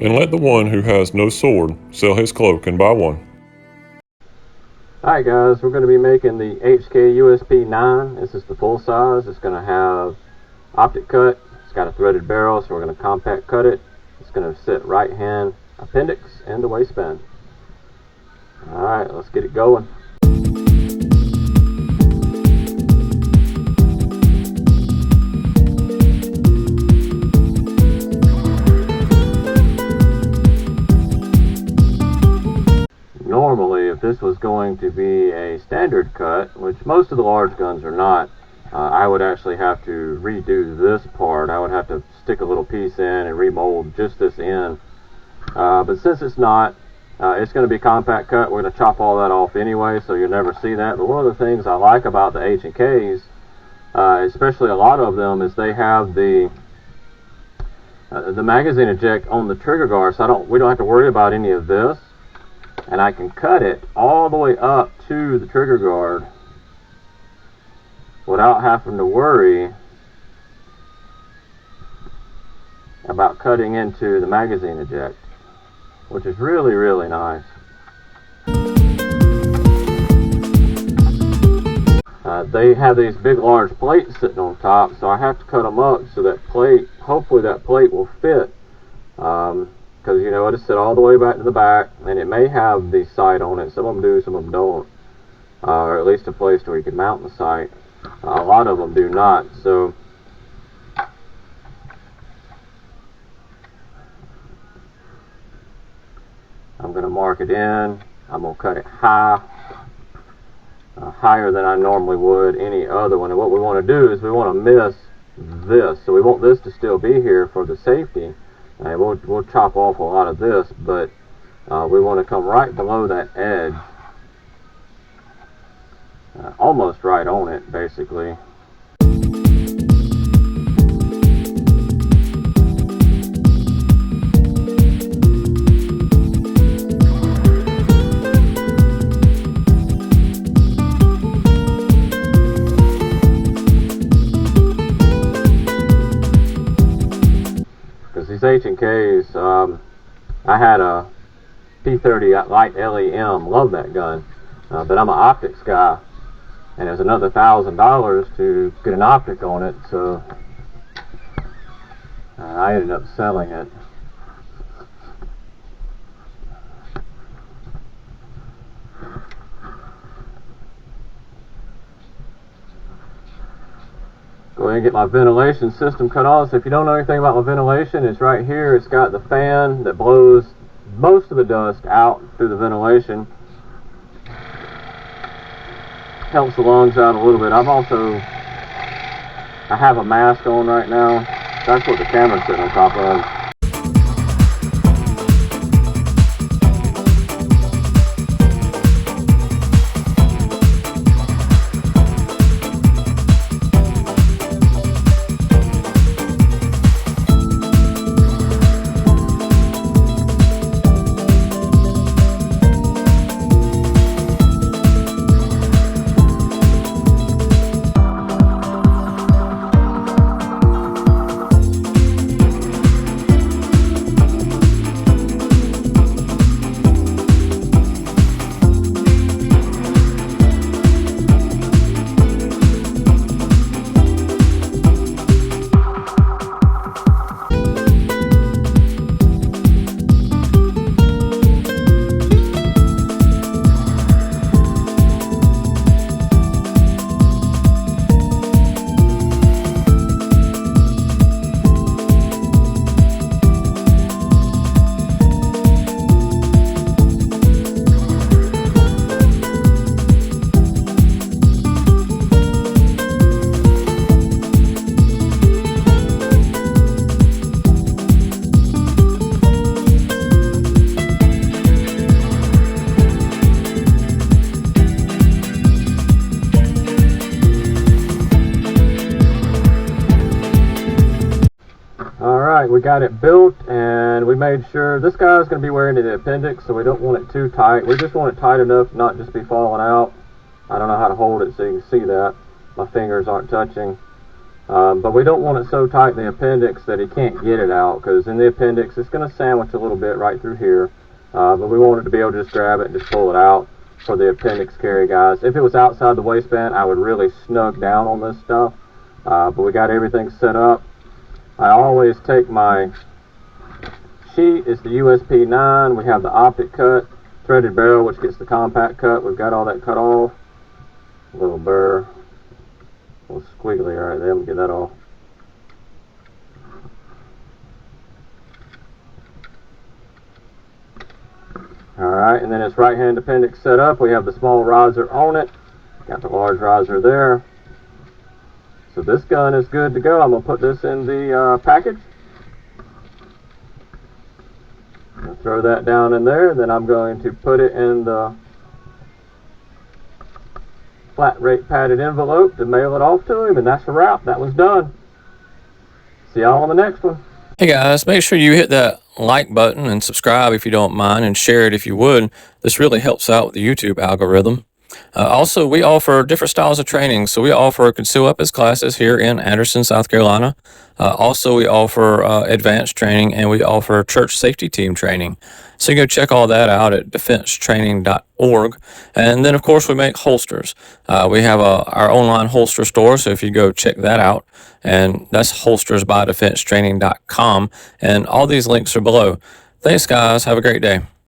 and let the one who has no sword sell his cloak and buy one. Alright guys, we're going to be making the H&K USP 9. This is the full size. It's going to have optic cut. It's got a threaded barrel, so we're going to compact cut it. It's going to sit right hand appendix and the waistband. Alright, let's get it going. Normally, if this was going to be a standard cut, which most of the large guns are not, I would actually have to redo this part. I would have to stick a little piece in and remold just this end. But since it's not, it's going to be compact cut. We're going to chop all that off anyway, so you'll never see that. But one of the things I like about the H&Ks, especially a lot of them, is they have the magazine eject on the trigger guard, so we don't have to worry about any of this. And I can cut it all the way up to the trigger guard without having to worry about cutting into the magazine eject, which is really, really nice. They have these big large plates sitting on top, so I have to cut them up so that plate, hopefully that plate will fit. Because you know it'll sit all the way back to the back, and it may have the sight on it. Some of them do, some of them don't, or at least a place where you can mount the sight. A lot of them do not. So I'm going to mark it in. I'm going to cut it high, higher than I normally would any other one. And what we want to do is we want to miss this, so we want this to still be here for the safety. We'll chop off a lot of this, but we want to come right below that edge, almost right on it, basically. These H&Ks, I had a P30 light LEM, love that gun, but I'm an optics guy, and it was another $1,000 to get an optic on it, so I ended up selling it. Go ahead and get my ventilation system cut off. So if you don't know anything about my ventilation, it's right here. It's got the fan that blows most of the dust out through the ventilation. Helps the lungs out a little bit. I have a mask on right now. That's what the camera's sitting on top of. We got it built, and we made sure this guy's going to be wearing the appendix, so we don't want it too tight. We just want it tight enough not just be falling out. I don't know how to hold it so you can see that. My fingers aren't touching. But we don't want it so tight in the appendix that he can't get it out, because in the appendix it's going to sandwich a little bit right through here. But we want it to be able to just grab it and just pull it out for the appendix carry, guys. If it was outside the waistband, I would really snug down on this stuff. But we got everything set up. I always take my sheet. It's the USP 9. We have the optic cut, threaded barrel, which gets the compact cut. We've got all that cut off. A little burr. A little squiggly right there. Let me get that off. Alright, and then it's right hand appendix set up. We have the small riser on it. Got the large riser there. So this gun is good to go. I'm going to put this in the package. I'll throw that down in there. Then I'm going to put it in the flat rate padded envelope to mail it off to him. And that's a wrap. That was done. See y'all on the next one. Hey guys, make sure you hit that like button and subscribe if you don't mind, and share it if you would. This really helps out with the YouTube algorithm. Also, we offer different styles of training. So we offer concealed weapons classes here in Anderson, South Carolina. Also, we offer advanced training, and we offer church safety team training. So you can go check all that out at defensetraining.org. And then, of course, we make holsters. We have our online holster store, so if you go check that out, and that's holstersbydefensetraining.com. And all these links are below. Thanks, guys. Have a great day.